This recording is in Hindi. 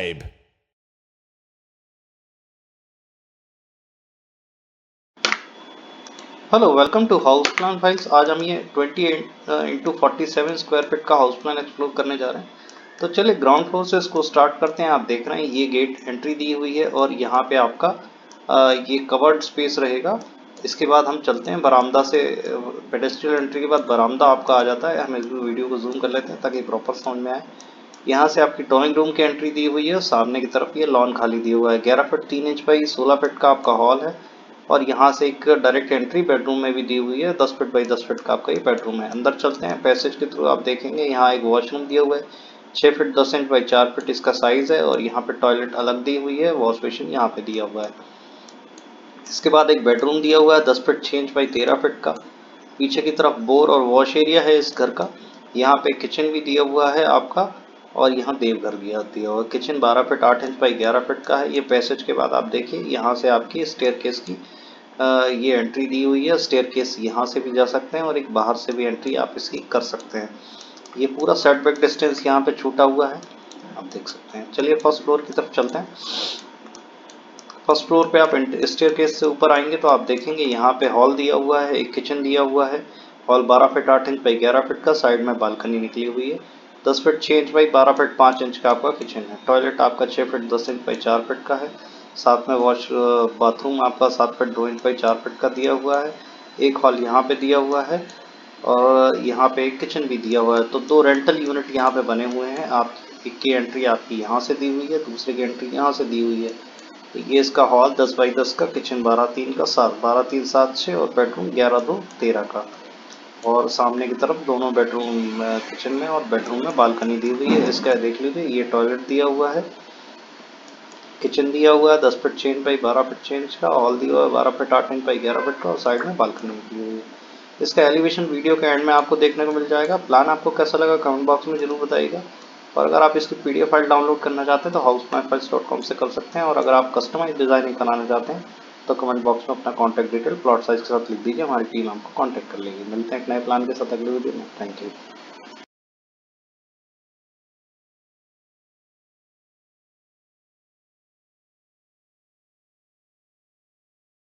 subscribe. Hello, welcome to house plan files. आज हम ये 20 × 47 स्क्वायर फीट का हाउस प्लान एक्सप्लोर करने जा रहे हैं। तो चलिए ग्राउंड फ्लोर से इसको स्टार्ट करते हैं। आप देख रहे हैं ये गेट एंट्री दी हुई है और यहाँ पे आपका ये कवर्ड स्पेस रहेगा। इसके बाद हम चलते हैं बरामदा से। पेडेस्ट्रियल एंट्री के बाद बरामदा आपका आ जाता है। हम इस वीडियो को जूम कर लेते हैं ताकि प्रॉपर समझ में आए। यहाँ से आपकी ड्राइंग रूम की एंट्री दी हुई है और सामने की तरफ ये लॉन खाली दिया हुआ है। 11 फीट 3 इंच बाई 16 फीट का आपका हॉल है और यहाँ से एक डायरेक्ट एंट्री बेडरूम में भी दी हुई है। 10 फीट बाई 10 फीट का आपका ये बेडरूम है। अंदर चलते हैं पैसेज के थ्रू। आप देखेंगे यहाँ एक वॉशरूम दिया हुआ है। 6 फीट 10 इंच बाई 4 फीट इसका साइज है और यहाँ पे टॉयलेट अलग दी हुई है। वॉश बेसिन यहाँ पे दिया हुआ है। इसके बाद एक बेडरूम दिया हुआ है 10 फीट 6 इंच बाई 13 फीट का। पीछे की तरफ बोर और वॉश एरिया है इस घर का। यहाँ पे किचन भी दिया हुआ है आपका और यहाँ देवघर दिया हुआ है। Kitchen 12 feet 8 inch by 11 feet का है। ये पैसेज के बाद आप देखिए यहाँ से आपकी स्टेयरकेस की ये एंट्री दी हुई है। स्टेयरकेस यहाँ से भी जा सकते हैं और एक बाहर से भी एंट्री आप इसकी कर सकते हैं। ये पूरा सेटबैक डिस्टेंस यहाँ पे छूटा हुआ है, आप देख सकते हैं। चलिए फर्स्ट फ्लोर की तरफ चलते हैं। फर्स्ट फ्लोर पे आप स्टेयरकेस से ऊपर आएंगे तो आप देखेंगे यहाँ पे हॉल दिया हुआ है, एक किचन दिया हुआ है। Hall 12 feet 8 inch by 11 feet का, साइड में बालकनी निकली हुई है। 10 feet 6 inch by 12 feet 5 inch का आपका किचन है। टॉयलेट आपका 6 फीट 10 इंच बाई 4 फीट का है। साथ में वॉश बाथरूम आपका 7 फीट 2 इंच बाई 4 फीट का दिया हुआ है। एक हॉल यहाँ पे दिया हुआ है और यहाँ पे एक किचन भी दिया हुआ है। तो दो रेंटल यूनिट यहाँ पे बने हुए हैं। आप एक की एंट्री आपकी यहाँ से दी हुई है, दूसरे की एंट्री यहाँ से दी हुई है। तो ये इसका हॉल 10 बाई 10 का, किचन 12 3 का 7 12 3 7 6 और बेडरूम 11 2 13 का। और सामने की तरफ दोनों बेडरूम किचन में और बेडरूम में बालकनी दी हुई है। इसका देख लीजिए ये टॉयलेट दिया हुआ है, किचन दिया हुआ है 10 feet 6 inch by 12 feet 6 inch का। हॉल दिया हुआ है 12 फीट 8 इंच बाई 11 फीट का और साइड में बालकनी दी हुई है। इसका एलिवेशन वीडियो के एंड में आपको देखने को मिल जाएगा। प्लान आपको कैसा लगा कमेंट बॉक्स में जरूर बताइएगा। और अगर आप इसकी पीडीएफ फाइल डाउनलोड करना चाहते हैं तो houseplantfiles.com से कर सकते हैं। और अगर आप कस्टमाइज डिजाइनिंग कराना चाहते हैं तो कमेंट बॉक्स में अपना कॉन्टैक्ट डिटेल प्लॉट साइज के साथ लिख दीजिए, हमारी टीम आपको कॉन्टैक्ट कर लेगी। मिलते हैं एक नए प्लान के साथ अगले वीडियो में। Thank you.